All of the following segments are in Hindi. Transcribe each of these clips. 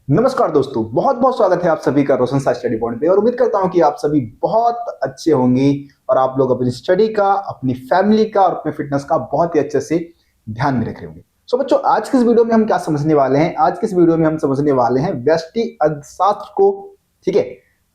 नमस्कार दोस्तों, बहुत बहुत स्वागत है आप सभी का रोशन सा स्टडी पॉइंट पे। और उम्मीद करता हूं कि आप सभी बहुत अच्छे होंगे और आप लोग अपनी स्टडी का, अपनी फैमिली का और अपने फिटनेस का बहुत ही अच्छे से ध्यान में रख रहे होंगे। सो बच्चों, आज की इस वीडियो में हम क्या समझने वाले हैं? आज की इस वीडियो में हम समझने वाले हैं व्यष्टि अर्थशास्त्र को। ठीक है,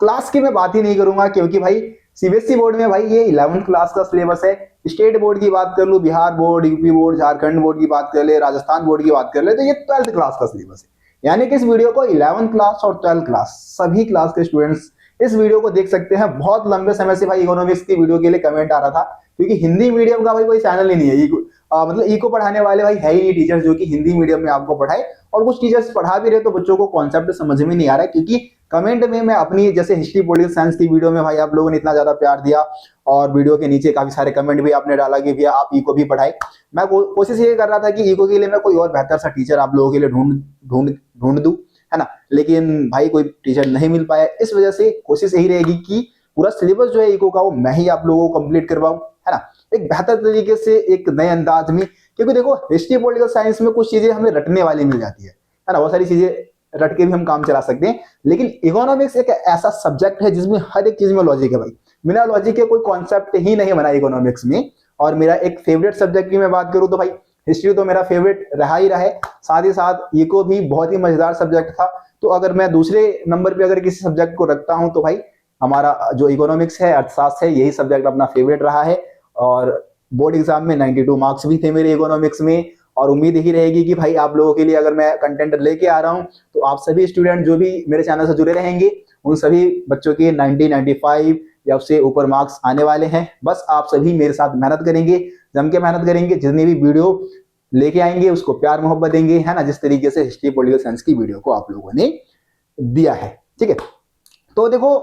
क्लास की मैं बात ही नहीं करूंगा क्योंकि भाई सीबीएसई बोर्ड में भाई ये 11th क्लास का सिलेबस है। स्टेट बोर्ड की बात कर लूं, Bihar board, UP board, Jharkhand board की बात कर ले, राजस्थान बोर्ड की बात कर ले, तो ये 12th क्लास का सिलेबस है। यानी कि इस वीडियो को 11th क्लास और 12th क्लास सभी क्लास के स्टूडेंट्स इस वीडियो को देख सकते हैं। बहुत लंबे समय से भाई इकोनॉमिक्स की वीडियो के लिए कमेंट आ रहा था क्योंकि हिंदी मीडियम का भाई कोई चैनल ही नहीं है। मतलब इको पढ़ाने वाले भाई है ही नहीं टीचर्स जो कि हिंदी मीडियम में आपको पढ़ाए। और कुछ टीचर्स पढ़ा भी रहे तो बच्चों को कॉन्सेप्ट समझ में नहीं आ रहा है क्योंकि कमेंट में मैं अपनी जैसे हिस्ट्री पॉलिटिकल साइंस की वीडियो में भाई आप लोगों ने इतना ज्यादा प्यार दिया और वीडियो के नीचे काफी सारे कमेंट भी आपने डाला कि भैया आप इको भी पढ़ाए। मैं कोशिश ये कर रहा था कि इको के लिए मैं कोई और बेहतर सा टीचर आप लोगों के लिए ढूंढ ढूंढ ढूंढ दूं, है ना। लेकिन भाई कोई टीचर नहीं मिल पाया। इस वजह से कोशिश यही रहेगी कि पूरा सिलेबस जो है इको का वो मैं ही आप लोगों को कंप्लीट करवाऊं, है ना, एक बेहतर तरीके से, एक नए अंदाज में। क्योंकि देखो हिस्ट्री पॉलिटिकल साइंस में कुछ चीजें हमें रटने वाली मिल जाती है ना, बहुत सारी चीजें रट के भी हम काम चला सकते हैं। लेकिन इकोनॉमिक्स एक ऐसा सब्जेक्ट है जिसमें हर एक चीज में लॉजिक है भाई। बिना लॉजिक के कोई कॉन्सेप्ट ही नहीं बना इकोनॉमिक्स में। और मेरा एक फेवरेट सब्जेक्ट की मैं बात करूं तो भाई हिस्ट्री तो मेरा फेवरेट रहा ही रहा है। साथ ही साथ इको भी बहुत ही मजेदार सब्जेक्ट था। तो अगर मैं दूसरे नंबर पे अगर किसी सब्जेक्ट को रखता हूं तो भाई हमारा जो इकोनॉमिक्स है, अर्थशास्त्र है, यही सब्जेक्ट अपना फेवरेट रहा है। और बोर्ड एग्जाम में 92 मार्क्स भी थे मेरे इकोनॉमिक्स में। और उम्मीद ही रहेगी कि भाई आप लोगों के लिए अगर मैं कंटेंट लेके आ रहा हूं तो आप सभी स्टूडेंट जो भी मेरे चैनल से जुड़े रहेंगे उन सभी बच्चों के 90, 95 या उससे ऊपर मार्क्स आने वाले हैं। बस आप सभी मेरे साथ मेहनत करेंगे, जम के मेहनत करेंगे, जितनी भी वीडियो लेके आएंगे उसको प्यार मोहब्बत देंगे, है ना, जिस तरीके से हिस्ट्री पॉलिटिकल साइंस की वीडियो को आप लोगों ने दिया है। ठीक है, तो देखो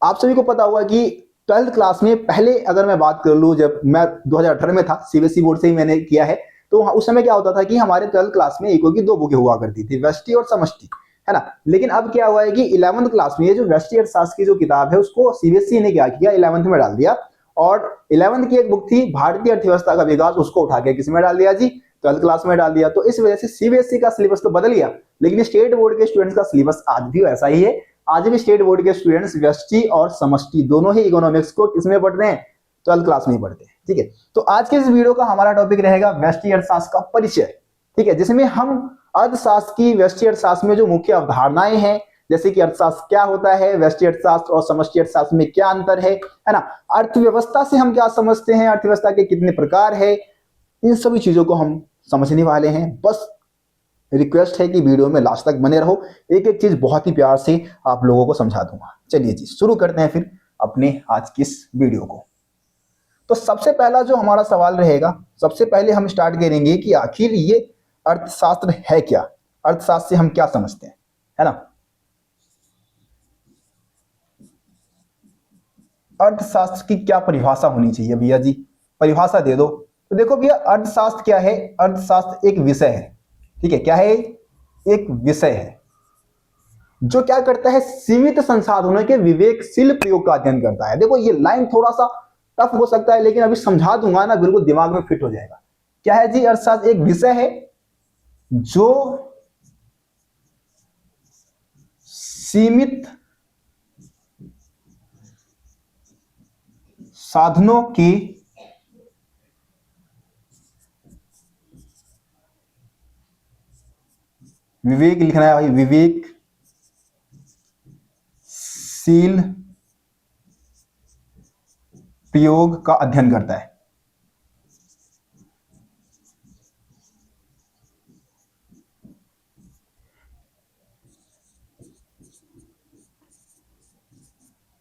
आप सभी को पता होगा कि 12th क्लास में पहले अगर मैं बात कर लूं, जब मैं 2018 में था, सीबीएसई बोर्ड से ही मैंने किया है, तो उस समय क्या होता था कि हमारे 12th क्लास में इको की दो बुकें हुआ करती थी, व्यष्टि और समष्टि, है ना। लेकिन अब क्या हुआ है कि 11th क्लास में ये जो व्यष्टि अर्थशास्त्र की जो किताब है उसको सीबीएसई ने क्या किया, 11th में डाल दिया। और 11th की एक बुक थी भारतीय अर्थव्यवस्था का विकास, उसको उठा के किसमें डाल दिया जी, 12th क्लास में डाल दिया। तो इस वजह से सीबीएसई का सिलेबस तो बदल गया, लेकिन स्टेट बोर्ड के स्टूडेंट्स का सिलेबस आज भी वैसा ही है। आज भी स्टेट बोर्ड के स्टूडेंट्स व्यष्टि और समष्टि दोनों ही इकोनॉमिक्स को किसमें पढ़ रहे हैं, 12th क्लास में ही पढ़ते हैं। ठीक है, तो आज के इस वीडियो का हमारा टॉपिक रहेगा व्यष्टि अर्थशास्त्र का परिचय। ठीक है, जिसमें हम अर्थशास्त्र की व्यष्टि अर्थशास्त्र में जो मुख्य अवधारणाएं हैं, जैसे कि अर्थशास्त्र क्या होता है, व्यष्टि अर्थशास्त्र और समष्टि अर्थशास्त्र में क्या अंतर है ना, अर्थव्यवस्था से हम क्या समझते हैं, अर्थव्यवस्था के कितने प्रकार है, इन सभी चीजों को हम समझने वाले हैं। बस रिक्वेस्ट है कि वीडियो में लास्ट तक बने रहो, एक एक चीज बहुत ही प्यार से आप लोगों को समझा दूंगा। चलिए जी शुरू करते हैं फिर अपने आज की इस वीडियो को। तो सबसे पहला जो हमारा सवाल रहेगा, सबसे पहले हम स्टार्ट करेंगे कि आखिर ये अर्थशास्त्र है क्या, अर्थशास्त्र से हम क्या समझते हैं, है ना। अर्थशास्त्र की क्या परिभाषा होनी चाहिए भैया जी, परिभाषा दे दो। तो देखो भैया अर्थशास्त्र क्या है, अर्थशास्त्र एक विषय है। ठीक है, क्या है, एक विषय है जो क्या करता है, सीमित संसाधनों के विवेकशील प्रयोग का अध्ययन करता है। देखो ये लाइन थोड़ा सा टफ हो सकता है लेकिन अभी समझा दूंगा ना, बिल्कुल दिमाग में फिट हो जाएगा। क्या है जी, अर्थशास्त्र एक विषय है जो सीमित साधनों के विवेक लिखना है भाई, विवेकशील प्रयोग का अध्ययन करता है।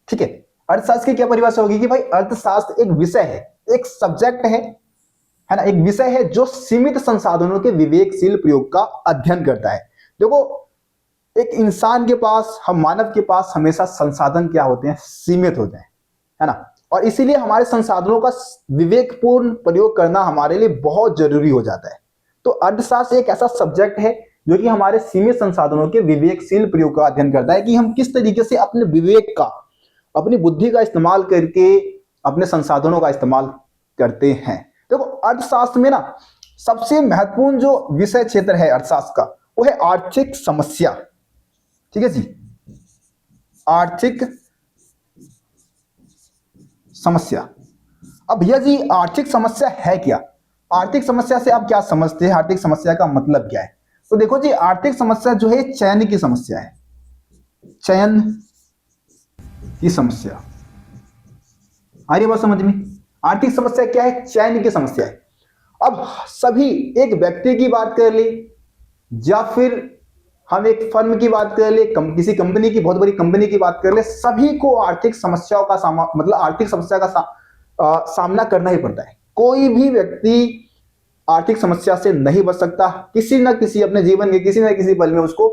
ठीक है, अर्थशास्त्र की क्या परिभाषा होगी कि भाई अर्थशास्त्र एक विषय है, एक सब्जेक्ट है ना, एक विषय है जो सीमित संसाधनों के विवेकशील प्रयोग का अध्ययन करता है। देखो एक इंसान के पास, हम मानव के पास हमेशा संसाधन क्या होते हैं, सीमित होते हैं, है ना। और इसीलिए हमारे संसाधनों का विवेकपूर्ण प्रयोग करना हमारे लिए बहुत जरूरी हो जाता है। तो अर्थशास्त्र एक ऐसा सब्जेक्ट है जो कि हमारे सीमित संसाधनों के विवेकशील प्रयोग का अध्ययन करता है कि हम किस तरीके से अपने विवेक का, अपनी बुद्धि का इस्तेमाल करके अपने संसाधनों का इस्तेमाल करते हैं। देखो अर्थशास्त्र में ना सबसे महत्वपूर्ण जो विषय क्षेत्र है अर्थशास्त्र का वो है आर्थिक समस्या। ठीक है जी। आर्थिक समस्या। अब भैया जी आर्थिक समस्या है क्या? आर्थिक समस्या से आप क्या समझते हैं? आर्थिक समस्या का मतलब क्या है? तो देखो जी आर्थिक समस्या जो है चयन की समस्या है, चयन की समस्या। आ रही बात समझ में? आर्थिक समस्या क्या है? चयन की समस्या है। अब सभी, एक व्यक्ति की बात कर ले या फिर हम एक फर्म की बात कर ले, किसी कंपनी की, बहुत बड़ी कंपनी की बात कर ले, सभी को आर्थिक समस्याओं का मतलब आर्थिक समस्या का सामना करना ही पड़ता है। कोई भी व्यक्ति आर्थिक समस्या से नहीं बच सकता। किसी न किसी अपने जीवन के किसी न किसी पल में उसको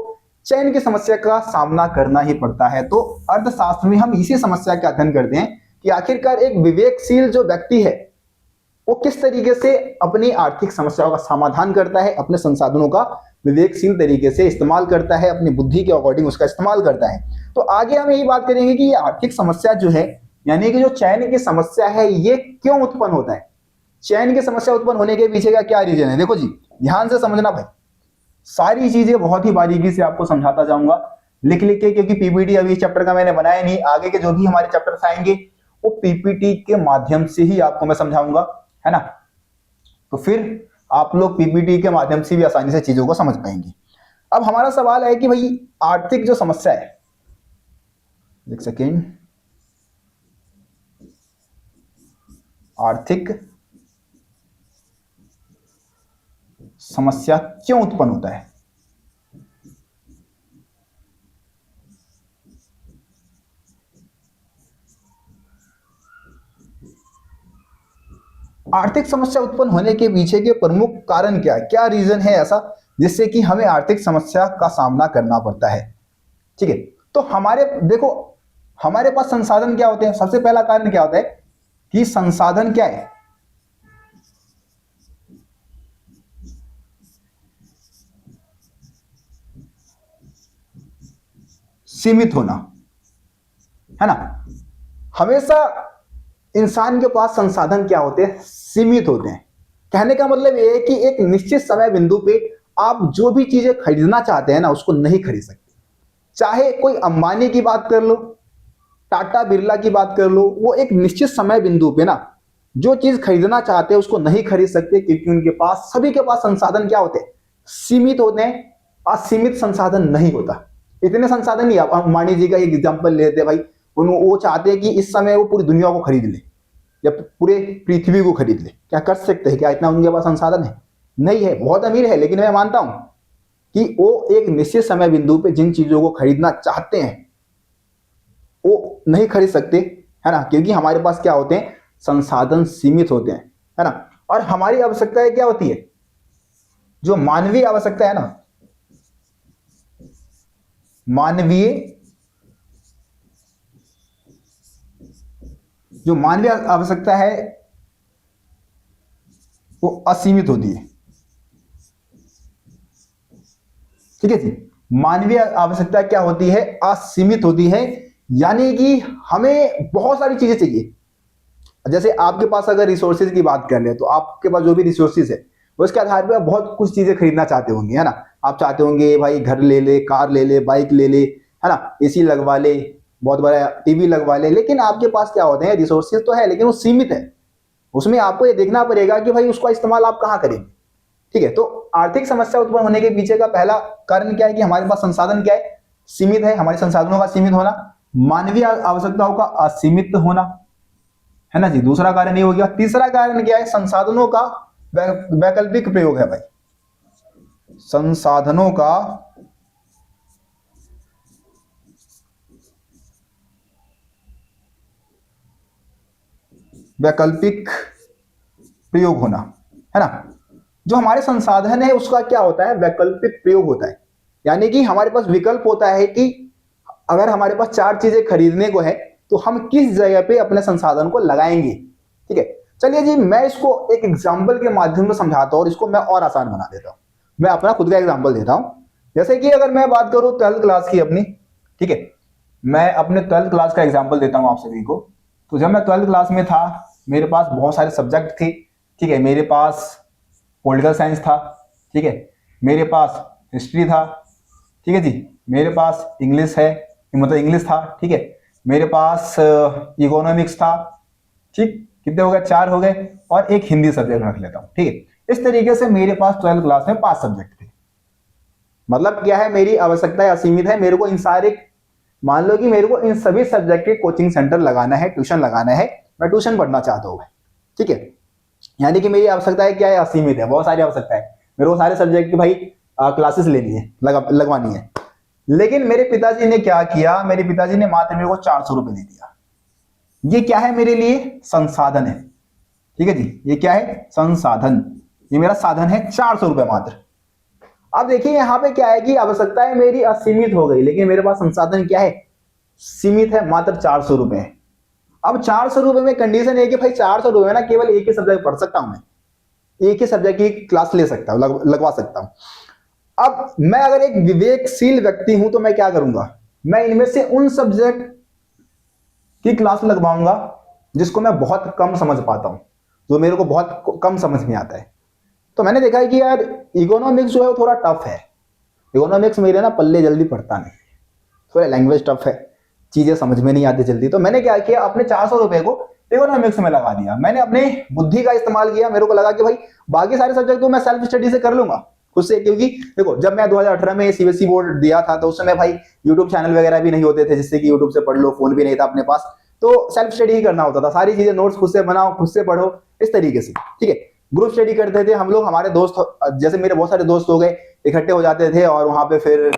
चयन की समस्या का सामना करना ही पड़ता है। तो अर्थशास्त्र में हम इसी समस्या का अध्ययन करते हैं कि आखिरकार एक विवेकशील जो व्यक्ति है वो किस तरीके से अपनी आर्थिक समस्याओं का समाधान करता है, अपने संसाधनों का विवेकशील तरीके से इस्तेमाल करता है, अपनी बुद्धि के अकॉर्डिंग उसका इस्तेमाल करता है। तो आगे हम यही बात करेंगे कि ये आर्थिक समस्या जो है, यानी कि जो चयन की समस्या है, ये क्यों उत्पन्न होता है, चयन की समस्या उत्पन्न होने के पीछे का क्या रीजन है। देखो जी ध्यान से समझना भाई, सारी चीजें बहुत ही बारीकी से आपको समझाता जाऊंगा लिख लिख के, क्योंकि पीपीटी अभी इस चैप्टर का मैंने बनाया नहीं। आगे के जो भी हमारे चैप्टर्स आएंगे वो पीपीटी के माध्यम से ही आपको मैं समझाऊंगा, है ना। तो फिर आप लोग पीपीटी के माध्यम से भी आसानी से चीजों को समझ पाएंगे। अब हमारा सवाल है कि भाई आर्थिक जो समस्या है, एक सेकेंड, आर्थिक समस्या क्यों उत्पन्न होता है? आर्थिक समस्या उत्पन्न होने के पीछे के प्रमुख कारण क्या है, क्या रीजन है ऐसा जिससे कि हमें आर्थिक समस्या का सामना करना पड़ता है? ठीक है, तो हमारे देखो हमारे पास संसाधन क्या होते हैं। सबसे पहला कारण क्या होता है कि संसाधन क्या है, सीमित होना, है ना। हमेशा इंसान के पास संसाधन क्या होते हैं, सीमित होते हैं। कहने का मतलब ये है कि एक निश्चित समय बिंदु पे आप जो भी चीजें खरीदना चाहते हैं ना उसको नहीं खरीद सकते। चाहे कोई अंबानी की बात कर लो, टाटा बिरला की बात कर लो, वो एक निश्चित समय बिंदु पे ना जो चीज खरीदना चाहते हैं उसको नहीं खरीद सकते, क्योंकि उनके पास, सभी के पास संसाधन क्या होते हैं, सीमित होते हैं। असीमित संसाधन नहीं होता, इतने संसाधन नहीं। आप अंबानी जी का एक एग्जाम्पल लेते हैं भाई, वो चाहते हैं कि इस समय वो पूरी दुनिया को खरीद ले या पूरे पृथ्वी को खरीद ले, क्या कर सकते हैं? क्या इतना उनके पास संसाधन है? नहीं है। बहुत अमीर है, लेकिन मैं मानता हूं कि वो एक निश्चित समय बिंदु पे जिन चीजों को खरीदना चाहते हैं वो नहीं खरीद सकते, है ना, क्योंकि हमारे पास क्या होते हैं, संसाधन सीमित होते हैं, है ना। और हमारी आवश्यकताएं क्या होती है, जो मानवीय आवश्यकता है ना, जो मानवीय आवश्यकता है वो असीमित होती है। ठीक है जी, मानवीय आवश्यकता क्या होती है, असीमित होती है। यानी कि हमें बहुत सारी चीजें चाहिए। जैसे आपके पास अगर रिसोर्सेज की बात कर ले तो आपके पास जो भी रिसोर्सेज है उसके आधार पर आप बहुत कुछ चीजें खरीदना चाहते होंगे, है ना। आप चाहते होंगे भाई घर ले ले, कार ले ले, बाइक ले ले, है ना, एसी लगवा ले, बहुत बड़ा टीवी लगवा ले। लेकिन आपके पास क्या होते हैं, रिसोर्सेज तो है लेकिन वो सीमित है। उसमें आपको ये देखना पड़ेगा कि भाई उसका इस्तेमाल आप कहाँ करेंगे। ठीक है, तो आर्थिक समस्या उत्पन्न होने के पीछे का पहला कारण क्या है कि हमारे पास संसाधन क्या है, सीमित है। हमारे संसाधनों का सीमित होना, मानवीय आवश्यकताओं का असीमित होना, है ना जी। दूसरा कारण ये हो गया। तीसरा कारण क्या है, संसाधनों का वैकल्पिक प्रयोग है भाई। संसाधनों का वैकल्पिक प्रयोग होना, है ना। जो हमारे संसाधन है उसका क्या होता है, वैकल्पिक प्रयोग होता है। यानी कि हमारे पास विकल्प होता है कि अगर हमारे पास 4 चीजें खरीदने को है तो हम किस जगह पे अपने संसाधन को लगाएंगे। ठीक है, चलिए जी मैं इसको एक एग्जाम्पल के माध्यम से समझाता हूं और इसको मैं और आसान बना देता हूं। मैं अपना खुद का एग्जाम्पल देता हूं। जैसे कि अगर मैं बात करूं 12th क्लास की अपनी, ठीक है, मैं अपने 12th क्लास का एग्जाम्पल देता हूं आप सभी को। तो जब मैं 12th क्लास में था मेरे पास बहुत सारे सब्जेक्ट थे। ठीक है, मेरे पास पॉलिटिकल साइंस था, ठीक है, मेरे पास हिस्ट्री था, ठीक है जी, मेरे पास इंग्लिश है, मतलब इंग्लिश था, ठीक है, मेरे पास इकोनॉमिक्स था, ठीक, कितने हो गए, 4 हो गए, और एक हिंदी सब्जेक्ट रख लेता हूं, ठीक है। इस तरीके से मेरे पास 12th क्लास में 5 सब्जेक्ट थे। मतलब क्या है, मेरी आवश्यकता असीमित है, मेरे को इन सारे, मान लो कि मेरे को इन सभी सब्जेक्ट के कोचिंग सेंटर लगाना है, ट्यूशन लगाना है, मैं ट्यूशन पढ़ना चाहता हूँ, ठीक है। यानी कि मेरी आवश्यकता क्या है, असीमित है, बहुत सारी आवश्यकता है, मेरे को सारे सब्जेक्ट की भाई क्लासेस लेनी है, लगवानी है। लेकिन मेरे पिताजी ने क्या किया, मेरे पिताजी ने मात्र मेरे को 400 रुपए दे दिया। ये क्या है मेरे लिए, संसाधन है, ठीक है जी, ये क्या है, संसाधन, ये मेरा साधन है, 400 रुपए मात्र। अब देखिए यहां पे क्या है कि आवश्यकताएं मेरी असीमित हो गई, लेकिन मेरे पास संसाधन क्या है, सीमित है, मात्र 400 रुपए है। अब 400 रुपए में कंडीशन है कि भाई 400 रुपए ना केवल एक ही सब्जेक्ट पढ़ सकता हूं मैं, एक ही सब्जेक्ट की क्लास ले सकता हूं, लगवा सकता हूं। अब मैं अगर एक विवेकशील व्यक्ति हूं तो मैं क्या करूंगा, मैं इनमें से उन सब्जेक्ट की क्लास लगवाऊंगा जिसको मैं बहुत कम समझ पाता हूं, जो मेरे को बहुत कम समझ में आता है। तो मैंने देखा है कि यार इकोनॉमिक्स जो है वो थोड़ा टफ है, इकोनॉमिक्स मेरे ना पल्ले जल्दी पड़ता नहीं, थोड़ा लैंग्वेज टफ है, चीजें समझ में नहीं आती जल्दी। तो मैंने क्या किया, अपने 400 रुपए को इकोनॉमिक्स में लगा दिया, मैंने अपने बुद्धि का इस्तेमाल किया। मेरे को लगा कि भाई बाकी सारे सब्जेक्ट तो मैं सेल्फ स्टडी से कर लूंगा खुद से, क्योंकि देखो जब मैं 2018 में सीबीएसई बोर्ड दिया था तो उस समय भाई यूट्यूब चैनल वगैरह भी नहीं होते थे जिससे कि यूट्यूब से पढ़ लो, फोन भी नहीं था अपने पास, तो सेल्फ स्टडी ही करना होता था, सारी चीजें नोट्स खुद से बनाओ, खुद से पढ़ो, इस तरीके से, ठीक है। ग्रुप स्टडी करते थे हम लोग, हमारे दोस्त, जैसे मेरे बहुत सारे दोस्त हो गए, इकट्ठे हो जाते थे और वहां पे फिर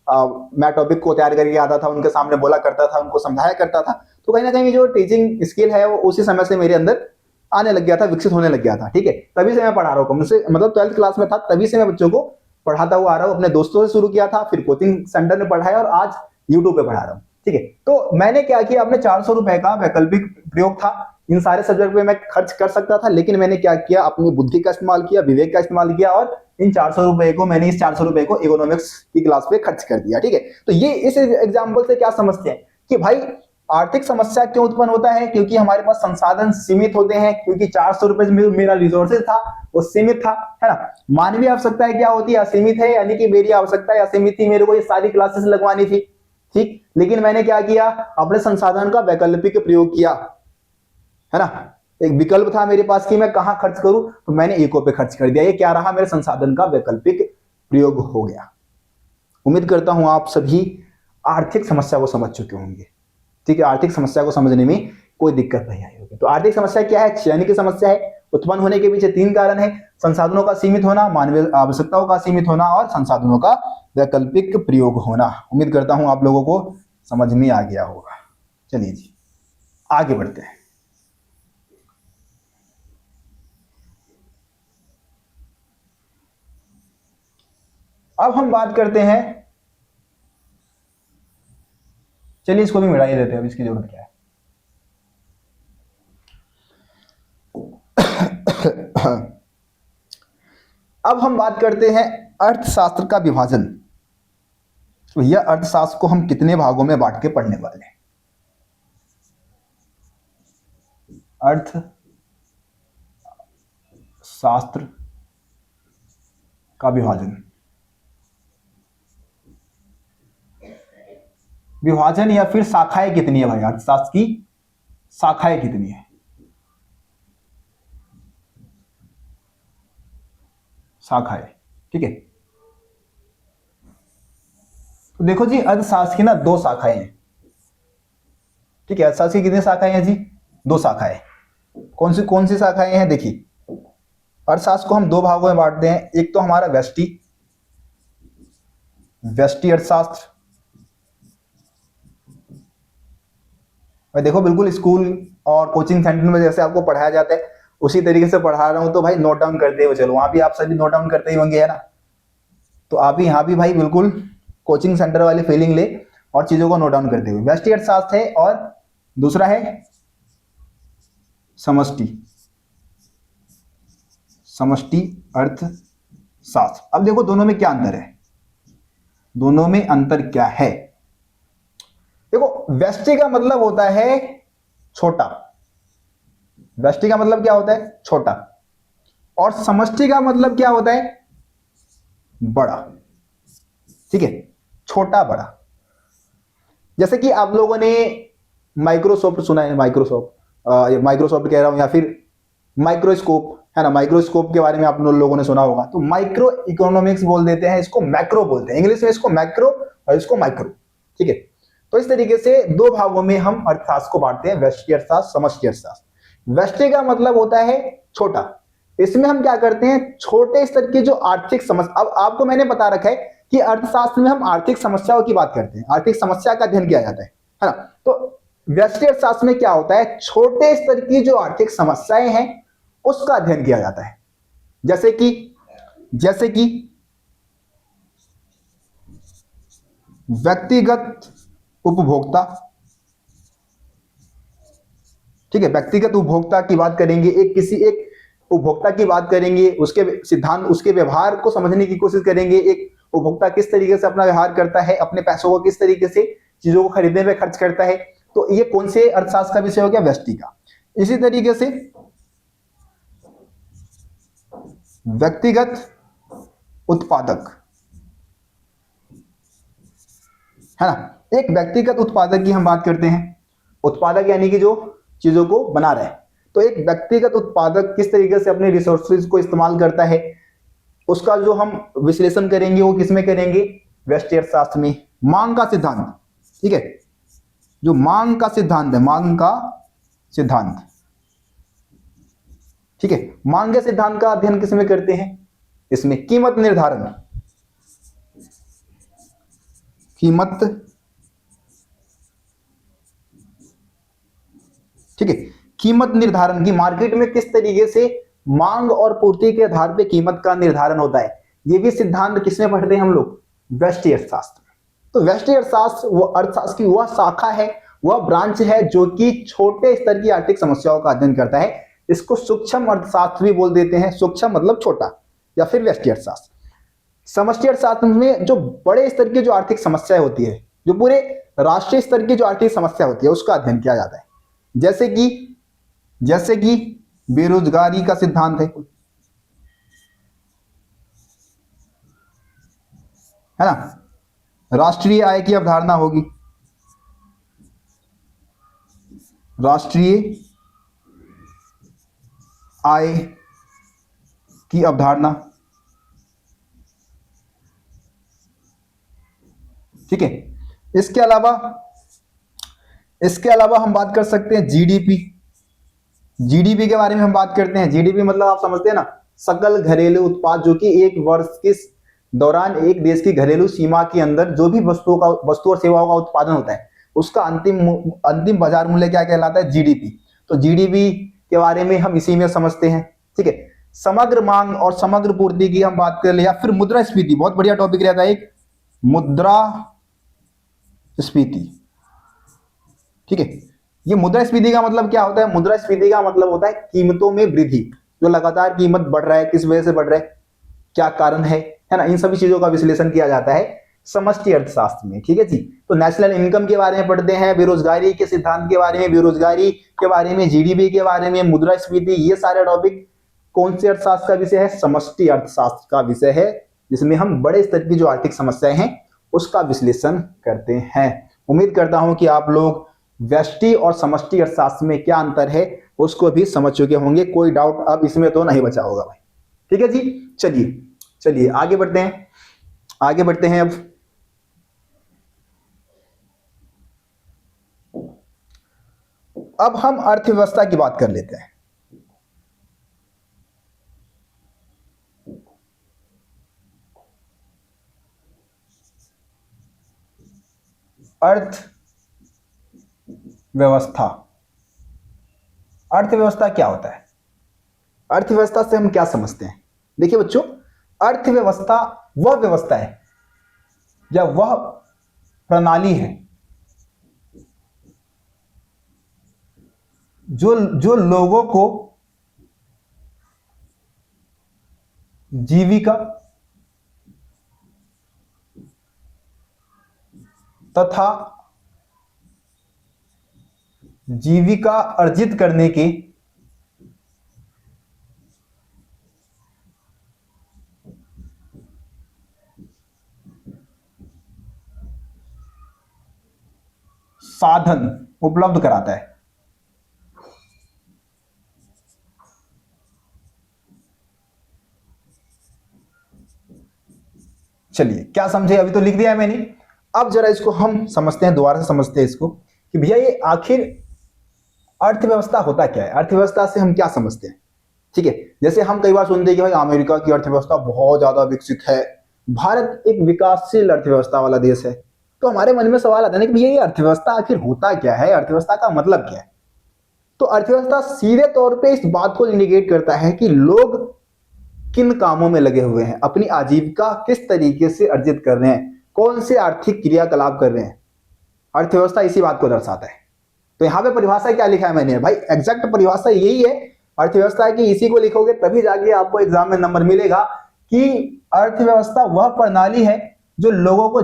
मैं टॉपिक को तैयार करके आता था, उनके सामने बोला करता था, उनको समझाया करता था। तो कहीं ना कहीं जो टीचिंग स्किल है वो उसी समय से मेरे अंदर आने लग गया था, विकसित होने लग गया था, ठीक है। तभी से मैं पढ़ा रहा हूँ, मुझसे मतलब 12th क्लास में था तभी से मैं बच्चों को पढ़ाता हुआ आ रहा हूँ। अपने दोस्तों से शुरू किया था, फिर कोचिंग सेंटर में पढ़ाया और आज यूट्यूब पे पढ़ा रहा हूँ, ठीक है। तो मैंने क्या किया, अपने 400 रुपए का वैकल्पिक प्रयोग था, इन सारे सब्जेक्ट पे मैं खर्च कर सकता था, लेकिन मैंने क्या किया, अपनी बुद्धि का इस्तेमाल किया, विवेक का इस्तेमाल किया, और इन 400 रुपए को मैंने इस 400 रुपए को इकोनॉमिक्स की क्लास पे खर्च कर दिया, ठीक है। तो ये इस एग्जाम्पल से क्या समझते हैं कि भाई आर्थिक समस्या क्यों उत्पन्न होता है, क्योंकि हमारे पास संसाधन सीमित होते हैं, क्योंकि 400 रुपए में मेरा रिसोर्सेज था वो सीमित था, है ना। मानवीय आवश्यकताएं क्या होती है, असीमित है, यानी कि मेरी आवश्यकता असीमित थी, मेरे को ये सारी क्लासेस लगवानी थी, ठीक। लेकिन मैंने क्या किया, अपने संसाधन का वैकल्पिक प्रयोग किया, है ना। एक विकल्प था मेरे पास कि मैं कहां खर्च करूं, तो मैंने इको पे खर्च कर दिया। ये क्या रहा, मेरे संसाधन का वैकल्पिक प्रयोग हो गया। उम्मीद करता हूं आप सभी आर्थिक समस्या को समझ चुके होंगे, ठीक है। आर्थिक समस्या को समझने में कोई दिक्कत नहीं आई होगी। तो आर्थिक समस्या क्या है, चयन की समस्या है। उत्पन्न होने के पीछे 3 कारण है, संसाधनों का सीमित होना, मानवीय आवश्यकताओं का सीमित होना, और संसाधनों का वैकल्पिक प्रयोग होना। उम्मीद करता हूं आप लोगों को समझ में आ गया होगा। चलिए जी आगे बढ़ते हैं। अब हम बात करते हैं, चलिए इसको भी मिटा ही देते हैं, अब इसकी जरूरत क्या है। अब हम बात करते हैं अर्थशास्त्र का विभाजन। तो यह अर्थशास्त्र को हम कितने भागों में बांट के पढ़ने वाले हैं। अर्थशास्त्र का विभाजन, विभाजन या फिर शाखाएं कितनी है भाई, अर्थशास्त्र की शाखाएं कितनी है, शाखाएं, ठीक है। तो देखो जी अर्थशास्त्र की ना 2 शाखाएं हैं, ठीक है। अर्थशास्त्र की कितनी शाखाएं हैं जी, 2 शाखाएं। कौन सी शाखाएं हैं, देखिए अर्थशास्त्र को हम 2 भागों में बांटते हैं। एक तो हमारा व्यष्टि अर्थशास्त्र, मैं देखो बिल्कुल स्कूल और कोचिंग सेंटर में जैसे आपको पढ़ाया जाता है उसी तरीके से पढ़ा रहा हूं, तो भाई नोट डाउन करते हुए चलो, वहां भी आप सभी नोट डाउन करते ही होंगे, है ना। तो आप भी यहाँ भी भाई बिल्कुल कोचिंग सेंटर वाली फीलिंग ले और चीजों को नोट डाउन करते हुए। व्यष्टि अर्थशास्त्र है और दूसरा है समष्टि अर्थशास्त्र। अब देखो दोनों में क्या अंतर है, दोनों में अंतर क्या है। देखो व्यष्टि का मतलब होता है छोटा, व्यष्टि का मतलब क्या होता है, छोटा, और समष्टि का मतलब क्या होता है, बड़ा, ठीक है। छोटा बड़ा। जैसे कि आप लोगों ने माइक्रोसॉफ्ट सुना है, माइक्रोसॉफ्ट कह रहा हूं, या फिर माइक्रोस्कोप है ना, माइक्रोस्कोप के बारे में आप लोगों ने सुना होगा। तो माइक्रो इकोनॉमिक्स बोल देते हैं, इसको मैक्रो बोलते हैं, इंग्लिश में इसको मैक्रो और इसको माइक्रो। ठीक है, तो इस तरीके से दो भागों में हम अर्थशास्त्र को बांटते हैं, व्यष्टि अर्थशास्त्र, समष्टि अर्थशास्त्र। व्यष्टि का मतलब होता है छोटा। इसमें हम क्या करते हैं, छोटे स्तर की जो आर्थिक समस्या, अब आपको मैंने बता रखा है कि अर्थशास्त्र में हम आर्थिक समस्याओं की बात करते हैं, आर्थिक समस्या का अध्ययन किया जाता है ना। तो व्यष्टि अर्थशास्त्र में क्या होता है, छोटे स्तर की जो आर्थिक समस्याएं हैं उसका अध्ययन किया जाता है। जैसे कि व्यक्तिगत उपभोक्ता। ठीक है, व्यक्तिगत उपभोक्ता की बात करेंगे, एक उपभोक्ता की बात करेंगे, उसके सिद्धांत, उसके व्यवहार को समझने की कोशिश करेंगे। एक उपभोक्ता किस तरीके से अपना व्यवहार करता है, अपने पैसों को किस तरीके से चीजों को खरीदने में खर्च करता है। तो ये कौन से अर्थशास्त्र का विषय हो गया, व्यष्टि का। इसी तरीके से व्यक्तिगत उत्पादक, है ना। एक व्यक्तिगत उत्पादक की हम बात करते हैं, उत्पादक यानी कि जो चीजों को बना रहे हैं। तो एक व्यक्तिगत उत्पादक किस तरीके से अपने रिसोर्सेज को इस्तेमाल करता है, उसका जो हम विश्लेषण करेंगे वो किसमें करेंगे, व्यष्टि अर्थशास्त्र में। मांग का सिद्धांत, ठीक है, जो मांग का सिद्धांत है, मांग का सिद्धांत, ठीक है, मांग के सिद्धांत का अध्ययन किसमें करते हैं, इसमें कीमत निर्धारण, कीमत, ठीक है, कीमत निर्धारण की मार्केट में किस तरीके से मांग और पूर्ति के आधार पर कीमत का निर्धारण होता है, ये भी सिद्धांत किसमें पढ़ते हैं हम लोग, व्यष्टि अर्थशास्त्र। तो व्यष्टि अर्थशास्त्र वो अर्थशास्त्र की वह शाखा है, वह ब्रांच है जो कि छोटे स्तर की आर्थिक समस्याओं का अध्ययन करता है। इसको सूक्ष्म अर्थशास्त्र भी बोल देते हैं, सूक्ष्म मतलब छोटा, या फिर व्यष्टि अर्थशास्त्र। समष्टि अर्थशास्त्र में जो बड़े स्तर की जो आर्थिक समस्या होती है, जो पूरे राष्ट्रीय स्तर की जो आर्थिक समस्या होती है उसका अध्ययन किया जाता है। जैसे कि बेरोजगारी का सिद्धांत है ना, राष्ट्रीय आय की अवधारणा होगी, राष्ट्रीय आय की अवधारणा, ठीक है। इसके अलावा हम बात कर सकते हैं जीडीपी। जीडीपी के बारे में हम बात करते हैं। जीडीपी मतलब आप समझते हैं ना, सकल घरेलू उत्पाद, जो कि एक वर्ष के दौरान एक देश की घरेलू सीमा के अंदर जो भी वस्तु और सेवाओं का उत्पादन होता है उसका अंतिम बाजार मूल्य क्या कहलाता है, जीडीपी। तो जीडीपी के बारे में हम इसी में समझते हैं, ठीक है। समग्र मांग और समग्र पूर्ति की हम बात कर ले, या फिर मुद्रास्फीति, बहुत बढ़िया टॉपिक रहता है एक, मुद्रास्फीति, ठीक है। ये मुद्रास्फीति का मतलब क्या होता है, मुद्रास्फीति का मतलब होता है कीमतों में वृद्धि, जो लगातार कीमत बढ़ रहा है, किस वजह से बढ़ रहा है, क्या कारण है ना, इन सभी चीजों का विश्लेषण किया जाता है समष्टि अर्थशास्त्र में, ठीक है जी। तो नेशनल इनकम के बारे में पढ़ते हैं, बेरोजगारी के सिद्धांत के बारे में, बेरोजगारी के बारे में, जीडीपी के बारे में, मुद्रास्फीति, ये सारे टॉपिक कौन से अर्थशास्त्र का विषय है, समष्टि अर्थशास्त्र का विषय है, जिसमें हम बड़े स्तर की जो आर्थिक समस्याएं हैं उसका विश्लेषण करते हैं। उम्मीद करता हूं कि आप लोग व्यष्टि और समष्टि अर्थशास्त्र में क्या अंतर है उसको भी समझ चुके होंगे। कोई डाउट अब इसमें तो नहीं बचा होगा भाई, ठीक है जी। चलिए आगे बढ़ते हैं। अब हम अर्थव्यवस्था की बात कर लेते हैं। अर्थव्यवस्था क्या होता है, अर्थव्यवस्था से हम क्या समझते हैं। देखिए बच्चों, अर्थव्यवस्था वह व्यवस्था है या वह प्रणाली है जो लोगों को जीविका तथा जीविका अर्जित करने के साधन उपलब्ध कराता है। चलिए, क्या समझे? अभी तो लिख दिया है मैंने। अब जरा इसको हम समझते हैं, दोबारा से समझते हैं इसको कि भैया ये आखिर अर्थव्यवस्था होता क्या है, अर्थव्यवस्था से हम क्या समझते हैं। ठीक है, जैसे हम कई बार सुनते हैं कि भाई अमेरिका की अर्थव्यवस्था बहुत ज्यादा विकसित है, भारत एक विकासशील अर्थव्यवस्था वाला देश है। तो हमारे मन में सवाल आता है कि भैया ये अर्थव्यवस्था आखिर होता क्या है, अर्थव्यवस्था का मतलब क्या है। तो अर्थव्यवस्था सीधे तौर पे इस बात को इंडिकेट करता है कि लोग किन कामों में लगे हुए हैं, अपनी आजीविका किस तरीके से अर्जित कर रहे हैं, कौन से आर्थिक क्रियाकलाप कर रहे हैं। अर्थव्यवस्था इसी बात को दर्शाता है। तो यहां पे परिभाषा क्या लिखा है मैंने भाई, एग्जैक्ट परिभाषा यही है अर्थव्यवस्था की। इसी को लिखोगे तभी जाके आपको एग्जाम में नंबर मिलेगा कि अर्थव्यवस्था वह प्रणाली है जो लोगों को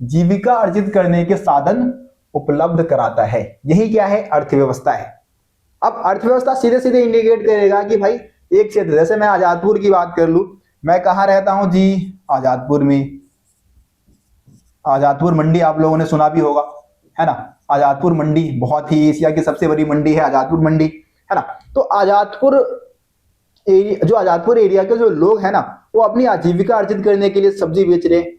जीविका अर्जित करने के साधन उपलब्ध कराता है। यही क्या है, अर्थव्यवस्था है। अब अर्थव्यवस्था सीधे सीधे इंडिकेट करेगा कि भाई एक क्षेत्र, जैसे मैं आजादपुर की बात कर लूं, मैं कहां रहता हूं जी, आजादपुर में। आजादपुर मंडी आप लोगों ने सुना भी होगा, है ना। आजादपुर मंडी बहुत ही एशिया की सबसे बड़ी मंडी है आजादपुर मंडी, है ना। तो आजादपुर एरिया के जो लोग हैं ना, वो अपनी आजीविका अर्जित करने के लिए सब्जी बेच रहे हैं,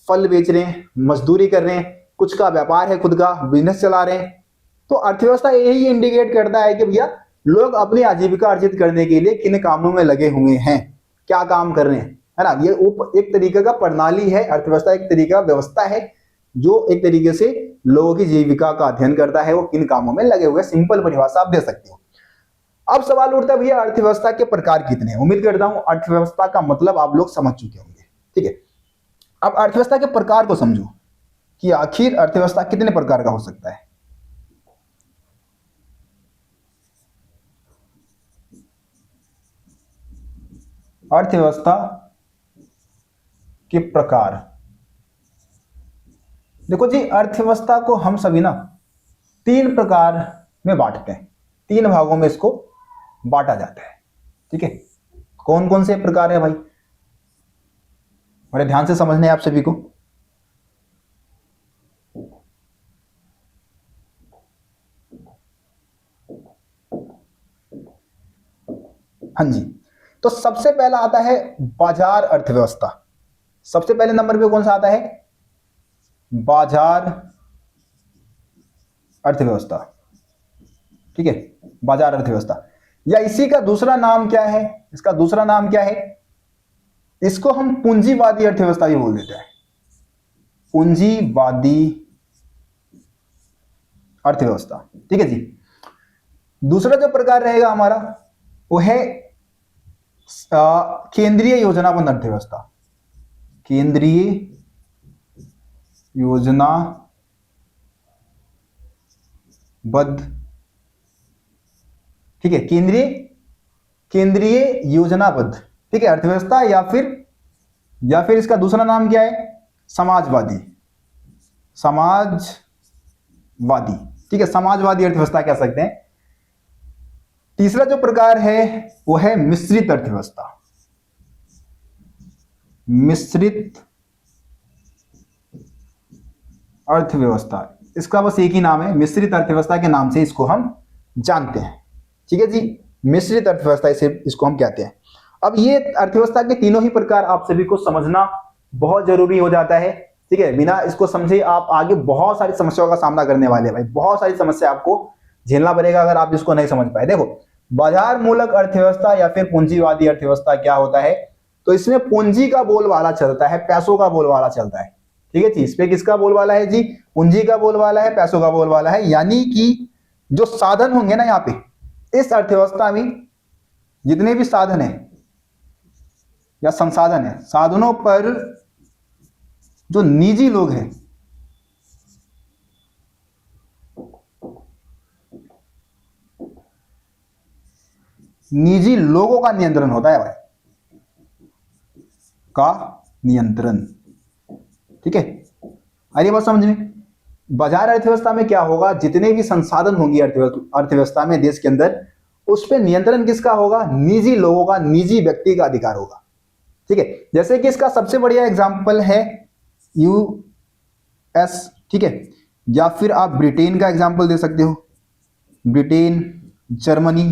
फल बेच रहे हैं, मजदूरी कर रहे हैं, कुछ का व्यापार है, खुद का बिजनेस चला रहे हैं। तो अर्थव्यवस्था यही इंडिकेट करता है कि भैया लोग अपनी आजीविका अर्जित करने के लिए किन कामों में लगे हुए हैं, क्या काम कर रहे हैं, है ना। ये एक तरीके का प्रणाली है, अर्थव्यवस्था एक तरीके का व्यवस्था है जो एक तरीके से लोगों की जीविका का अध्ययन करता है, वो किन कामों में लगे हुए। सिंपल परिभाषा आप दे सकते हो। अब सवाल उठता है भैया अर्थव्यवस्था के प्रकार कितने हैं। उम्मीद करता हूं अर्थव्यवस्था का मतलब आप लोग समझ चुके होंगे। ठीक है, अब अर्थव्यवस्था के प्रकार को समझो कि आखिर अर्थव्यवस्था कितने प्रकार का हो सकता है। अर्थव्यवस्था के प्रकार, देखो जी, अर्थव्यवस्था को हम सभी ना 3 प्रकार में बांटते हैं, 3 भागों में इसको बांटा जाता है। ठीक है, कौन कौन से प्रकार है भाई, बड़े ध्यान से समझने हैं आप सभी को। हाँ जी, तो सबसे पहला आता है बाजार अर्थव्यवस्था। सबसे पहले नंबर पे कौन सा आता है, बाजार अर्थव्यवस्था। ठीक है, बाजार अर्थव्यवस्था, या इसी का दूसरा नाम क्या है, इसका दूसरा नाम क्या है, इसको हम पूंजीवादी अर्थव्यवस्था भी बोल देते हैं, पूंजीवादी अर्थव्यवस्था। ठीक है जी। दूसरा जो प्रकार रहेगा हमारा वो है केंद्रीय योजनाबद्ध अर्थव्यवस्था। केंद्रीय योजनाबद्ध, ठीक है, केंद्रीय योजनाबद्ध, ठीक है, अर्थव्यवस्था, या फिर इसका दूसरा नाम क्या है, समाजवादी। ठीक है, समाजवादी अर्थव्यवस्था कह सकते हैं। तीसरा जो प्रकार है वो है मिश्रित अर्थव्यवस्था। मिश्रित अर्थव्यवस्था, इसका बस एक ही नाम है, मिश्रित अर्थव्यवस्था के नाम से इसको हम जानते हैं। ठीक है जी, मिश्रित अर्थव्यवस्था इसको हम कहते हैं। अब ये अर्थव्यवस्था के तीनों ही प्रकार आप सभी को समझना बहुत जरूरी हो जाता है। ठीक है, बिना इसको समझे आप आगे बहुत सारी समस्याओं का सामना करने वाले हैं भाई, बहुत सारी समस्या आपको झेलना पड़ेगा अगर आप इसको नहीं समझ पाए। देखो, बाजार मूलक अर्थव्यवस्था या फिर पूंजीवादी अर्थव्यवस्था क्या होता है, तो इसमें पूंजी का बोलबाला चलता है, पैसों का बोलबाला चलता है। ठीक है जी, इस पे किसका बोलबाला है जी, पूंजी का बोलबाला है, पैसों का बोलबाला है। यानी कि जो साधन होंगे ना यहाँ पे इस अर्थव्यवस्था में, जितने भी साधन है या संसाधन है, साधनों पर जो निजी लोग हैं, निजी लोगों का नियंत्रण होता है भाई, का नियंत्रण। ठीक है, आइए बात समझ में। बाजार अर्थव्यवस्था में क्या होगा, जितने भी संसाधन होंगे अर्थव्यवस्था में देश के अंदर, उस पर नियंत्रण किसका होगा, निजी लोगों का, निजी व्यक्ति का अधिकार होगा। ठीक है, जैसे कि इसका सबसे बढ़िया एग्जांपल है यूएस। ठीक है, या फिर आप ब्रिटेन का एग्जाम्पल दे सकते हो, ब्रिटेन, जर्मनी।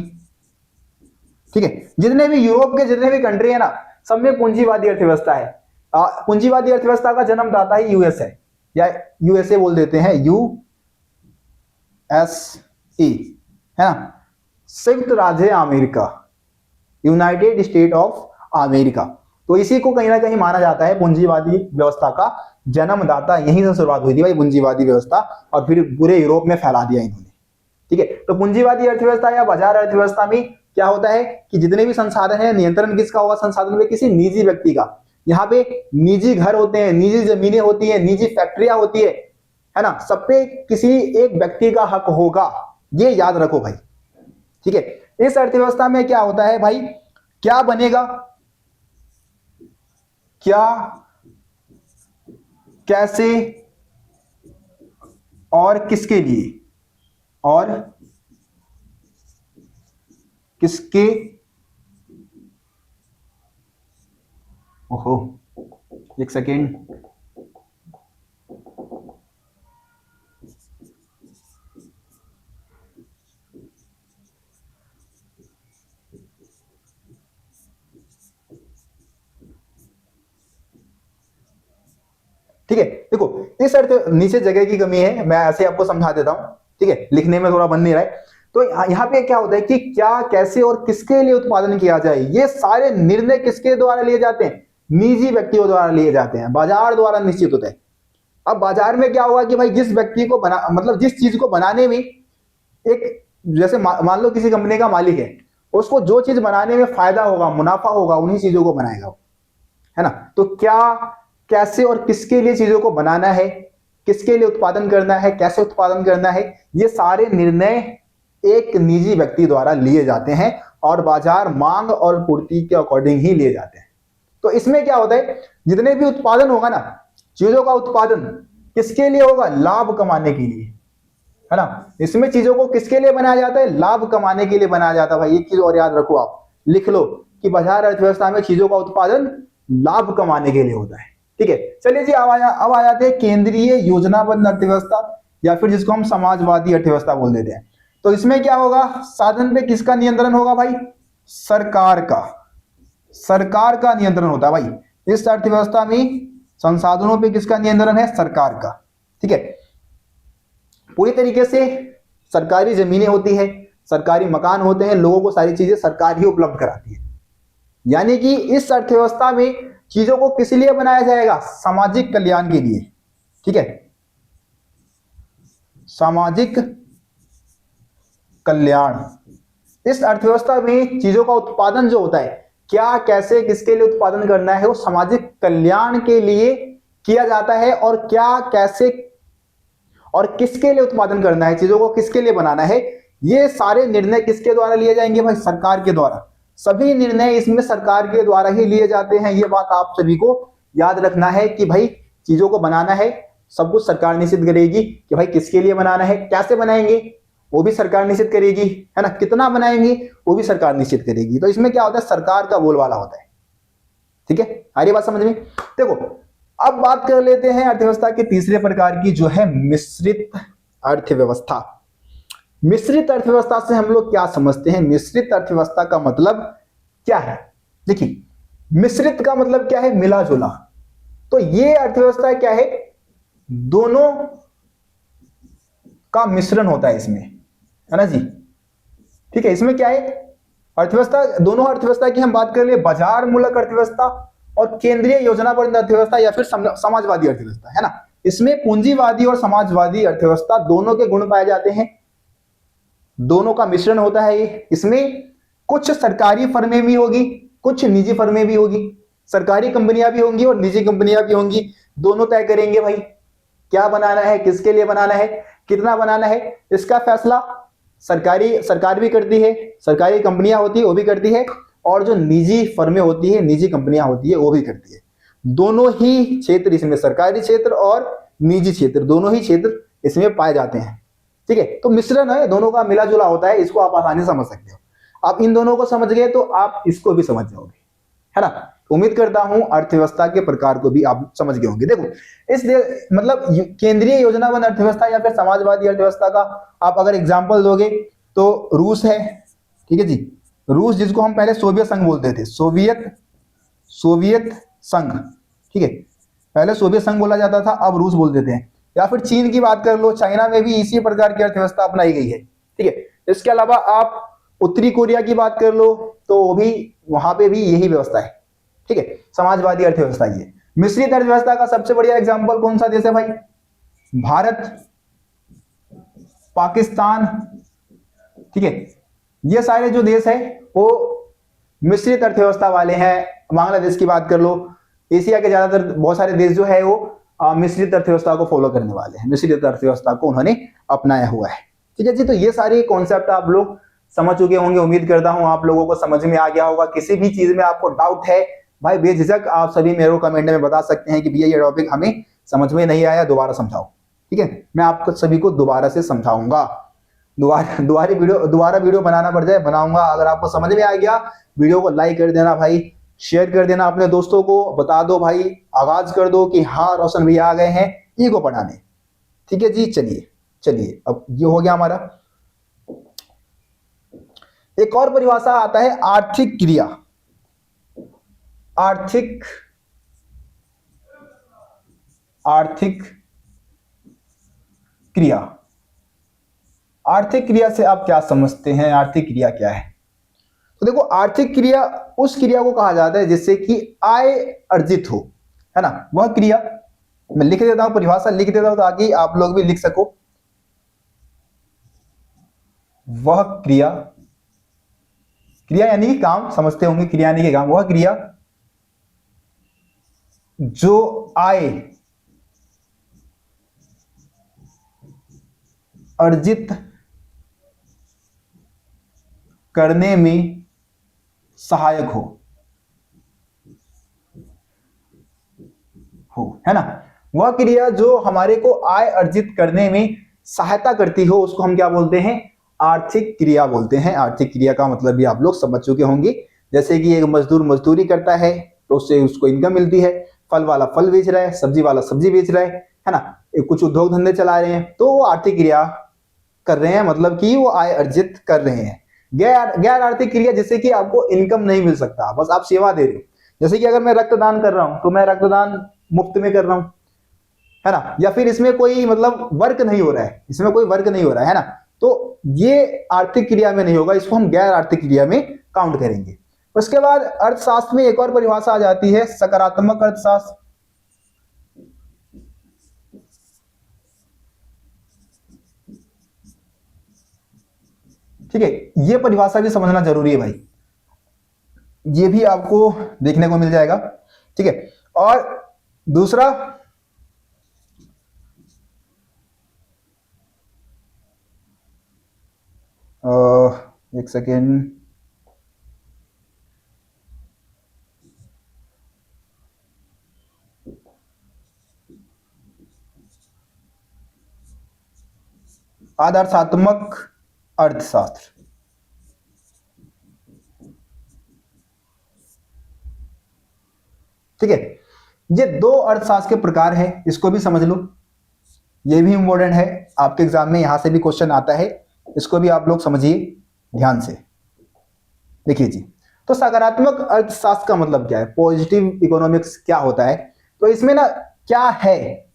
ठीक है, जितने भी यूरोप के जितने भी कंट्री है ना, सब में पूंजीवादी अर्थव्यवस्था है। पूंजीवादी अर्थव्यवस्था का जन्मदाता ही यूएस है, या यूएसए बोल देते हैं, यूएसए, है ना, संयुक्त राज्य America, United state of America. तो इसी को कहीं ना कहीं माना जाता है पूंजीवादी व्यवस्था का जन्मदाता। यहीं से शुरुआत हुई थी भाई पूंजीवादी व्यवस्था, और फिर पूरे यूरोप में फैला दिया इन्होंने। ठीक है, तो पूंजीवादी अर्थव्यवस्था या बाजार अर्थव्यवस्था में क्या होता है कि जितने भी संसाधन है, नियंत्रण किसका होगा संसाधन पे? किसी निजी व्यक्ति का। यहाँ पे निजी घर होते हैं, निजी जमीनें होती है, निजी फैक्ट्रियां होती है ना, सब पे किसी एक व्यक्ति का हक होगा, ये याद रखो भाई। ठीक है, इस अर्थव्यवस्था में क्या होता है भाई, क्या बनेगा, क्या, कैसे और किसके लिए, और किसके, ओहो एक सेकेंड, ठीक है। देखो, इस अर्थ नीचे जगह की कमी है, मैं ऐसे आपको समझा देता हूं। ठीक है, लिखने में थोड़ा बन नहीं रहा है। तो यहाँ पे क्या होता है कि क्या, कैसे और किसके लिए उत्पादन किया जाए, ये सारे निर्णय किसके द्वारा लिए जाते हैं? निजी व्यक्तियों द्वारा लिए जाते हैं, बाजार द्वारा निश्चित होते हैं। अब बाजार में क्या होगा कि भाई जिस व्यक्ति को बना, मतलब जिस चीज को बनाने में एक, जैसे मान लो किसी कंपनी का मालिक है, उसको जो चीज बनाने में फायदा होगा, मुनाफा होगा, उन्हीं चीजों को बनाएगा, है ना। तो क्या, कैसे और किसके लिए चीजों को बनाना है, किसके लिए उत्पादन करना है, कैसे उत्पादन करना है, ये सारे निर्णय एक निजी व्यक्ति द्वारा लिए जाते हैं, और बाजार मांग और पूर्ति के अकॉर्डिंग ही लिए जाते हैं। तो इसमें क्या होता है, जितने भी उत्पादन होगा ना, चीजों का उत्पादन किसके लिए होगा? लाभ कमाने के लिए, है ना। इसमें चीजों को किसके लिए बनाया जाता है? लाभ कमाने के लिए बनाया जाता है भाई। एक चीज और याद रखो, आप लिख लो कि बाजार अर्थव्यवस्था में चीजों का उत्पादन लाभ कमाने के लिए होता है। ठीक है, चलिए जी, अब आ जाते हैं केंद्रीय योजनाबद्ध अर्थव्यवस्था, या फिर जिसको हम समाजवादी अर्थव्यवस्था बोल देते हैं। तो इसमें क्या होगा, साधन पे किसका नियंत्रण होगा भाई? सरकार का, सरकार का नियंत्रण होता है भाई। इस अर्थव्यवस्था में संसाधनों पे किसका नियंत्रण है? सरकार का। ठीक है, पूरी तरीके से सरकारी जमीनें होती है, सरकारी मकान होते हैं, लोगों को सारी चीजें सरकार ही उपलब्ध कराती है। यानी कि इस अर्थव्यवस्था में चीजों को किस लिए बनाया जाएगा? सामाजिक कल्याण के लिए। ठीक है, सामाजिक कल्याण। इस अर्थव्यवस्था में चीजों का उत्पादन जो होता है, क्या, कैसे, किसके लिए उत्पादन करना है, वो सामाजिक कल्याण के लिए किया जाता है। और क्या, कैसे और किसके लिए उत्पादन करना है, चीजों को किसके लिए बनाना है, ये सारे निर्णय किसके द्वारा लिए जाएंगे भाई? सरकार के द्वारा। सभी निर्णय इसमें सरकार के द्वारा ही लिए जाते हैं। ये बात आप सभी को याद रखना है कि भाई चीजों को बनाना है, सब कुछ सरकार निश्चित करेगी कि भाई किसके लिए बनाना है, कैसे बनाएंगे वो भी सरकार निश्चित करेगी, है ना, कितना बनाएंगे वो भी सरकार निश्चित करेगी। तो इसमें क्या होता है, सरकार का बोलबाला होता है। ठीक है, आ रही बात समझ में? देखो, अब बात कर लेते हैं अर्थव्यवस्था के तीसरे प्रकार की, जो है मिश्रित अर्थव्यवस्था। मिश्रित अर्थव्यवस्था से हम लोग क्या समझते हैं? मिश्रित अर्थव्यवस्था का मतलब क्या है? देखिए, मिश्रित का मतलब क्या है? मिला जुला। तो ये अर्थव्यवस्था क्या है? दोनों का मिश्रण होता है इसमें, है ना जी। ठीक है, इसमें क्या है, अर्थव्यवस्था, दोनों अर्थव्यवस्था की हम बात कर ले, बाजार मूलक अर्थव्यवस्था और केंद्रीय योजनाबद्ध अर्थव्यवस्था, या फिर समाजवादी अर्थव्यवस्था, है ना। इसमें पूंजीवादी और समाजवादी अर्थव्यवस्था दोनों के गुण पाए जाते हैं, दोनों का मिश्रण होता है ये। इसमें कुछ सरकारी फर्में भी होगी, कुछ निजी फर्में भी होगी, सरकारी कंपनियां भी होंगी और निजी कंपनियां भी होंगी। दोनों तय करेंगे भाई क्या बनाना है, किसके लिए बनाना है, कितना बनाना है। इसका फैसला सरकार भी करती है, सरकारी कंपनियां होती है वो भी करती है, और जो निजी फर्में होती है, निजी कंपनियां होती है वो भी करती है। दोनों ही क्षेत्र इसमें, सरकारी क्षेत्र और निजी क्षेत्र, दोनों ही क्षेत्र इसमें पाए जाते हैं। ठीक है, तो मिश्रण है, दोनों का मिला जुला होता है, इसको आप आसानी से समझ सकते हो। आप इन दोनों को समझ गए तो आप इसको भी समझ जाओगे, है ना। उम्मीद करता हूं अर्थव्यवस्था के प्रकार को भी आप समझ गए होंगे। देखो मतलब केंद्रीय योजनाबद्ध अर्थव्यवस्था या फिर समाजवादी अर्थव्यवस्था का आप अगर एग्जाम्पल दोगे तो रूस है, ठीक है जी। रूस जिसको हम पहले सोवियत संघ बोलते थे, सोवियत संघ, ठीक है, पहले सोवियत संघ बोला जाता था, अब रूस बोल देते हैं। या फिर चीन की बात कर लो, चाइना में भी इसी प्रकार की अर्थव्यवस्था अपनाई गई है, ठीक है। इसके अलावा आप उत्तरी कोरिया की बात कर लो तो वो भी, वहां पे भी यही व्यवस्था है, ठीक है, समाजवादी अर्थव्यवस्था ये। मिश्रित अर्थव्यवस्था का सबसे बढ़िया एग्जांपल कौन सा देश है भाई? भारत, पाकिस्तान, ठीक है, ये सारे जो देश है वो मिश्रित अर्थव्यवस्था वाले हैं। बांग्लादेश की बात कर लो, एशिया के ज्यादातर बहुत सारे देश जो है वो मिश्रित अर्थव्यवस्था को फॉलो करने वाले हैं, मिश्रित अर्थव्यवस्था को उन्होंने अपनाया हुआ है, ठीक है जी। तो ये सारे कॉन्सेप्ट आप लोग समझ चुके होंगे, उम्मीद करता हूं आप लोगों को समझ में आ गया होगा। किसी भी चीज में आपको डाउट है भाई, बेझिझक आप सभी मेरे को कमेंट में बता सकते हैं कि भैया ये टॉपिक हमें समझ में नहीं आया, दोबारा समझाओ, ठीक है। मैं आपको सभी को दोबारा से समझाऊंगा, दोबारा वीडियो बनाना पड़ जाए बनाऊंगा। अगर आपको समझ में आ गया, वीडियो को लाइक कर देना भाई, शेयर कर देना अपने दोस्तों को, बता दो भाई, आगाज कर दो कि हाँ रोशन भैया आ गए हैं ईगो पढ़ाने, ठीक है जी। चलिए अब ये हो गया हमारा। एक और परिभाषा आता है आर्थिक क्रिया। आर्थिक क्रिया, आर्थिक क्रिया से आप क्या समझते हैं? आर्थिक क्रिया क्या है? तो देखो, आर्थिक क्रिया उस क्रिया को कहा जाता है जिससे कि आय अर्जित हो, है ना, वह क्रिया। मैं लिख देता हूं, परिभाषा लिख देता हूं ताकि आप लोग भी लिख सको। वह क्रिया, क्रिया यानी कि काम, समझते होंगे, क्रिया यानी कि काम। वह क्रिया जो आय अर्जित करने में सहायक हो, है ना। वह क्रिया जो हमारे को आय अर्जित करने में सहायता करती हो उसको हम क्या बोलते हैं? आर्थिक क्रिया बोलते हैं। आर्थिक क्रिया का मतलब भी आप लोग समझ चुके होंगे। जैसे कि एक मजदूर मजदूरी करता है तो उससे उसको इनकम मिलती है, फल वाला फल बेच रहा है, सब्जी वाला सब्जी बेच रहा है ना, कुछ उद्योग धंधे चला रहे हैं, तो वो आर्थिक क्रिया कर रहे हैं, मतलब कि वो आय अर्जित कर रहे हैं। गैर आर्थिक क्रिया जैसे कि आपको इनकम नहीं मिल सकता, बस आप सेवा दे रहे हो। जैसे कि अगर मैं रक्तदान कर रहा हूं तो मैं रक्तदान मुफ्त में कर रहा हूं, है ना, या फिर इसमें कोई मतलब वर्क नहीं हो रहा है, इसमें कोई वर्क नहीं हो रहा है ना, तो ये आर्थिक क्रिया में नहीं होगा, इसको हम गैर आर्थिक क्रिया में काउंट करेंगे। उसके बाद अर्थशास्त्र में एक और परिभाषा आ जाती है, सकारात्मक अर्थशास्त्र। ठीक है, ये परिभाषा भी समझना जरूरी है भाई, ये भी आपको देखने को मिल जाएगा, ठीक है। और दूसरा, एक सेकेंड, आदर्शात्मक अर्थशास्त्र। ठीक है, ये दो अर्थशास्त्र के प्रकार है, इसको भी समझ लो, ये भी इंपॉर्टेंट है, आपके एग्जाम में यहां से भी क्वेश्चन आता है, इसको भी आप लोग समझिए ध्यान से। देखिए जी, तो सकारात्मक अर्थशास्त्र का मतलब क्या है, पॉजिटिव इकोनॉमिक्स क्या होता है? तो इसमें ना क्या है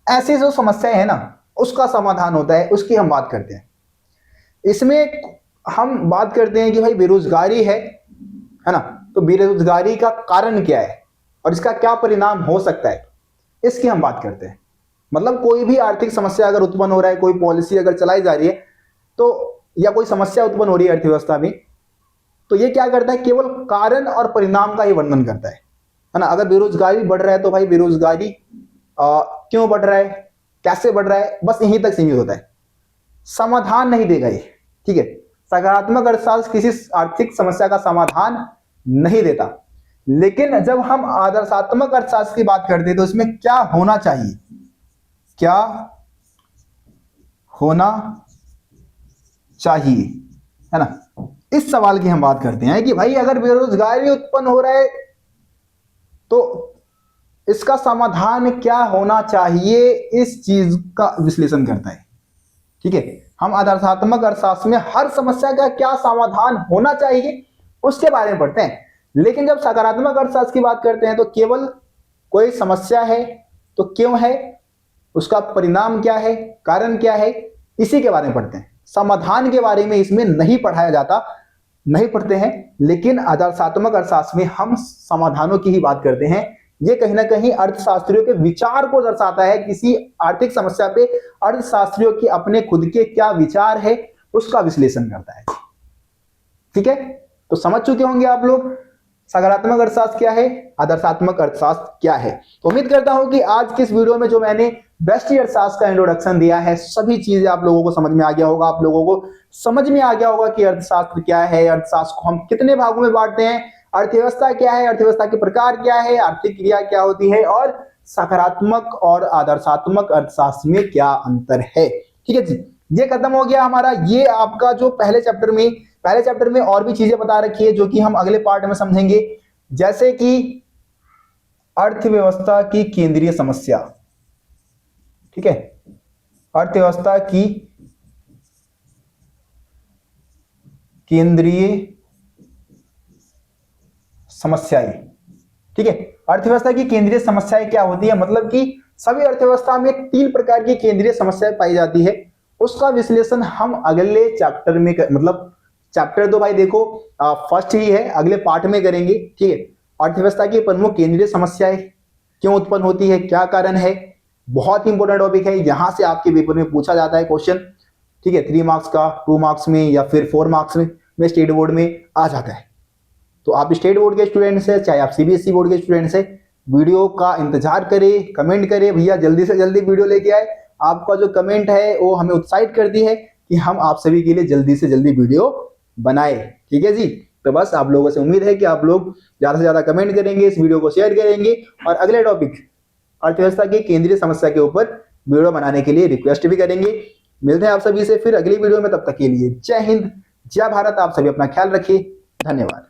ऐसी जो समस्याएं है ना उसका समाधान होता है, उसकी हम बात करते हैं। इसमें हम बात करते हैं कि भाई बेरोजगारी है ना, तो बेरोजगारी का कारण क्या है और इसका क्या परिणाम हो सकता है, इसकी हम बात करते हैं। मतलब कोई भी आर्थिक समस्या अगर उत्पन्न हो रहा है, कोई पॉलिसी अगर चलाई जा रही है, तो या कोई समस्या उत्पन्न हो रही है अर्थव्यवस्था में, तो ये क्या करता है, केवल कारण और परिणाम का ही वर्णन करता है ना। अगर बेरोजगारी बढ़ रहा है तो भाई बेरोजगारी क्यों बढ़ रहा है, कैसे बढ़ रहा है, बस यहीं तक सीमित होता है, समाधान नहीं देगा ये। ठीक है, सकारात्मक अर्थशास्त्र किसी आर्थिक समस्या का समाधान नहीं देता। लेकिन जब हम आदर्शात्मक अर्थशास्त्र की बात करते हैं तो इसमें क्या होना चाहिए, क्या होना चाहिए, है ना, इस सवाल की हम बात करते हैं कि भाई अगर बेरोजगारी उत्पन्न हो रहा है तो इसका समाधान क्या होना चाहिए, इस चीज का विश्लेषण करता है। ठीक है, हम आदर्शात्मक अर्थशास्त्र में हर समस्या का क्या समाधान होना चाहिए उसके बारे में पढ़ते हैं, लेकिन जब सकारात्मक अर्थशास्त्र की बात करते हैं तो केवल कोई समस्या है तो क्यों है, उसका परिणाम क्या है, कारण क्या है, इसी के बारे में पढ़ते हैं। समाधान के बारे में इसमें नहीं पढ़ाया जाता, नहीं पढ़ते हैं। लेकिन आदर्शात्मक अर्थशास्त्र में हम समाधानों की ही बात करते हैं। ये कहीं ना कहीं अर्थशास्त्रियों के विचार को दर्शाता है। किसी आर्थिक समस्या पे अर्थशास्त्रियों के अपने खुद के क्या विचार है उसका विश्लेषण करता है। ठीक है, तो समझ चुके होंगे आप लोग सकारात्मक अर्थशास्त्र क्या है, आदर्शात्मक अर्थशास्त्र क्या है। तो उम्मीद करता हूं कि आज के इस वीडियो में जो मैंने व्यष्टि अर्थशास्त्र का इंट्रोडक्शन दिया है, सभी चीजें आप लोगों को समझ में आ गया होगा। आप लोगों को समझ में आ गया होगा कि अर्थशास्त्र क्या है, अर्थशास्त्र को हम कितने भागों में बांटते हैं, अर्थव्यवस्था क्या है, अर्थव्यवस्था के प्रकार क्या है, आर्थिक क्रिया क्या होती है और सकारात्मक और आदर्शात्मक अर्थशास्त्र में क्या अंतर है। ठीक है जी, ये खत्म हो गया हमारा। ये आपका जो पहले चैप्टर में और भी चीजें बता रखी है जो कि हम अगले पार्ट में समझेंगे, जैसे कि अर्थव्यवस्था की केंद्रीय समस्या। ठीक है, अर्थव्यवस्था की केंद्रीय समस्याएं। ठीक है, अर्थव्यवस्था की केंद्रीय समस्याएं क्या होती है, मतलब कि सभी अर्थव्यवस्था में 3 प्रकार की केंद्रीय समस्याएं पाई जाती है। उसका विश्लेषण हम अगले चैप्टर में मतलब चैप्टर 2 भाई देखो फर्स्ट ही है, अगले पार्ट में करेंगे। ठीक है, अर्थव्यवस्था की प्रमुख केंद्रीय समस्याएं क्यों उत्पन्न होती है, क्या कारण है, बहुत ही इंपॉर्टेंट टॉपिक है। यहां से आपके पेपर में पूछा जाता है क्वेश्चन। ठीक है, 3 मार्क्स का, 2 मार्क्स में या फिर 4 मार्क्स में स्टेट बोर्ड में आ जाता है। तो आप स्टेट बोर्ड के स्टूडेंट्स हैं चाहे आप सीबीएसई बोर्ड के स्टूडेंट्स हैं, वीडियो का इंतजार करें, कमेंट करें भैया जल्दी से जल्दी वीडियो लेके आए। आपका जो कमेंट है वो हमें उत्साहित करती है कि हम आप सभी के लिए जल्दी से जल्दी वीडियो बनाए। ठीक है जी, तो बस आप लोगों से उम्मीद है कि आप लोग ज्यादा से ज्यादा कमेंट करेंगे, इस वीडियो को शेयर करेंगे और अगले टॉपिक अर्थव्यवस्था की केंद्रीय समस्या के ऊपर वीडियो बनाने के लिए रिक्वेस्ट भी करेंगे। मिलते हैं आप सभी से फिर अगली वीडियो में, तब तक के लिए जय हिंद, जय भारत। आप सभी अपना ख्याल रखिए, धन्यवाद।